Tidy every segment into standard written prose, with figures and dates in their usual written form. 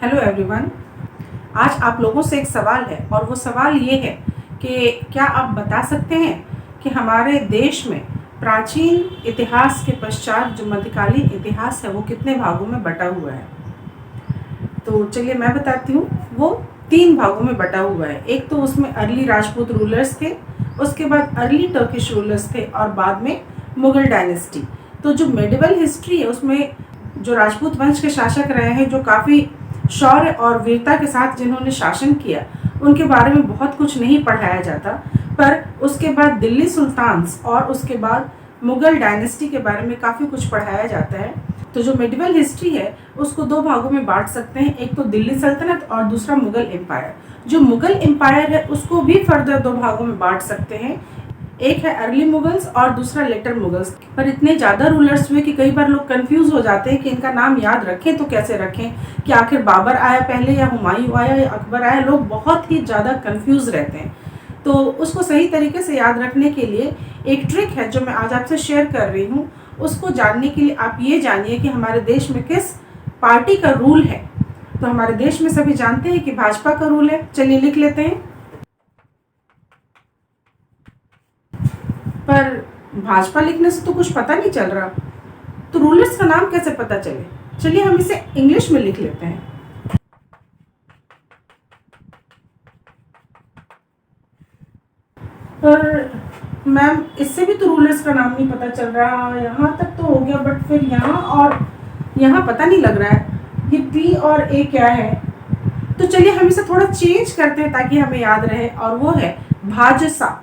Hello everyone. आज आप लोगों से एक सवाल है और वो सवाल ये है कि क्या आप बता सकते हैं कि हमारे देश में प्राचीन इतिहास के पश्चात जो मध्यकालीन इतिहास है वो कितने भागों में बटा हुआ है। तो चलिए मैं बताती हूँ। वो 3 भागों में बटा हुआ है। एक तो उसमें अर्ली राजपूत रूलर्स थे, उसके बाद अर्ली टर्किश रूलर्स थे और बाद में मुगल डायनेस्टी। तो जो मेडिवल हिस्ट्री है उसमें जो राजपूत वंश के शासक रहे हैं, जो काफ़ी शौर्य और वीरता के साथ जिन्होंने शासन किया, उनके बारे में बहुत कुछ नहीं पढ़ाया जाता। पर उसके बाद दिल्ली सुल्तान्स और उसके बाद मुगल डायनेस्टी के बारे में काफ़ी कुछ पढ़ाया जाता है। तो जो मेडिवल हिस्ट्री है उसको 2 भागों में बांट सकते हैं, एक तो दिल्ली सल्तनत और दूसरा मुगल एम्पायर। जो मुगल एम्पायर है उसको भी फर्दर 2 भागों में बांट सकते हैं, एक है अर्ली मुगल्स और दूसरा लेटर मुगल्स। पर इतने ज़्यादा रूलर्स हुए कि कई बार लोग कंफ्यूज हो जाते हैं कि इनका नाम याद रखें तो कैसे रखें, कि आखिर बाबर आया पहले या हुमायूं आया या अकबर आया। लोग बहुत ही ज़्यादा कंफ्यूज रहते हैं। तो उसको सही तरीके से याद रखने के लिए एक ट्रिक है जो मैं आज आपसे शेयर कर रही हूँ। उसको जानने के लिए आप ये जानिए कि हमारे देश में किस पार्टी का रूल है। तो हमारे देश में सभी जानते हैं कि भाजपा का रूल है। चलिए लिख लेते हैं। पर भाजपा लिखने से तो कुछ पता नहीं चल रहा, तो रूलर्स का नाम कैसे पता चले। चलिए हम इसे इंग्लिश में लिख लेते हैं। पर मैम इससे भी तो रूलर्स का नाम नहीं पता चल रहा। यहाँ तक तो हो गया, बट फिर यहाँ और यहाँ पता नहीं लग रहा है ये पी और ए क्या है। तो चलिए हम इसे थोड़ा चेंज करते हैं ताकि हमें याद रहे, और वो है भाजसा।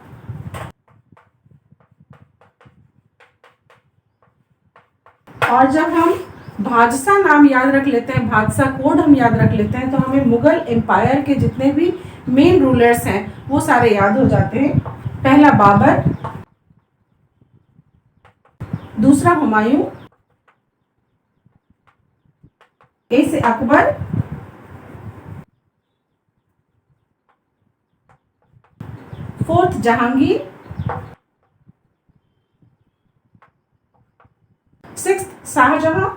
और जब हम भाजसा नाम याद रख लेते हैं, भाजसा कोड हम याद रख लेते हैं, तो हमें मुगल एम्पायर के जितने भी मेन रूलर्स हैं वो सारे याद हो जाते हैं। पहला बाबर, दूसरा हुमायूं, ए से अकबर, फोर्थ जहांगीर, 6th शाहजहां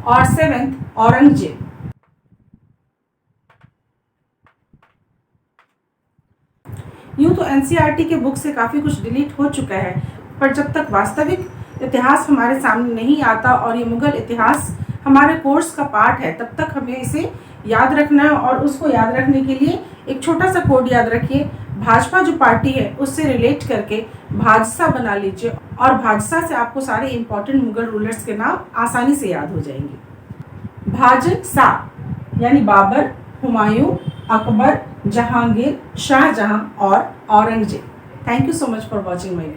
और 7th औरंगजेब। यूं तो एनसीईआरटी के बुक से काफ़ी कुछ डिलीट हो चुका है, पर जब तक वास्तविक इतिहास हमारे सामने नहीं आता और ये मुगल इतिहास हमारे कोर्स का पार्ट है, तब तक हमें इसे याद रखना है। और उसको याद रखने के लिए एक छोटा सा कोड याद रखिए। भाजपा जो पार्टी है उससे रिलेट करके भाजसा बना लीजिए, और भाजसा से आपको सारे इंपॉर्टेंट मुगल रूलर्स के नाम आसानी से याद हो जाएंगे। भाजसा यानी बाबर, हुमायूं, अकबर, जहांगीर, शाहजहां और Aurangzeb. Thank you so much for watching my video.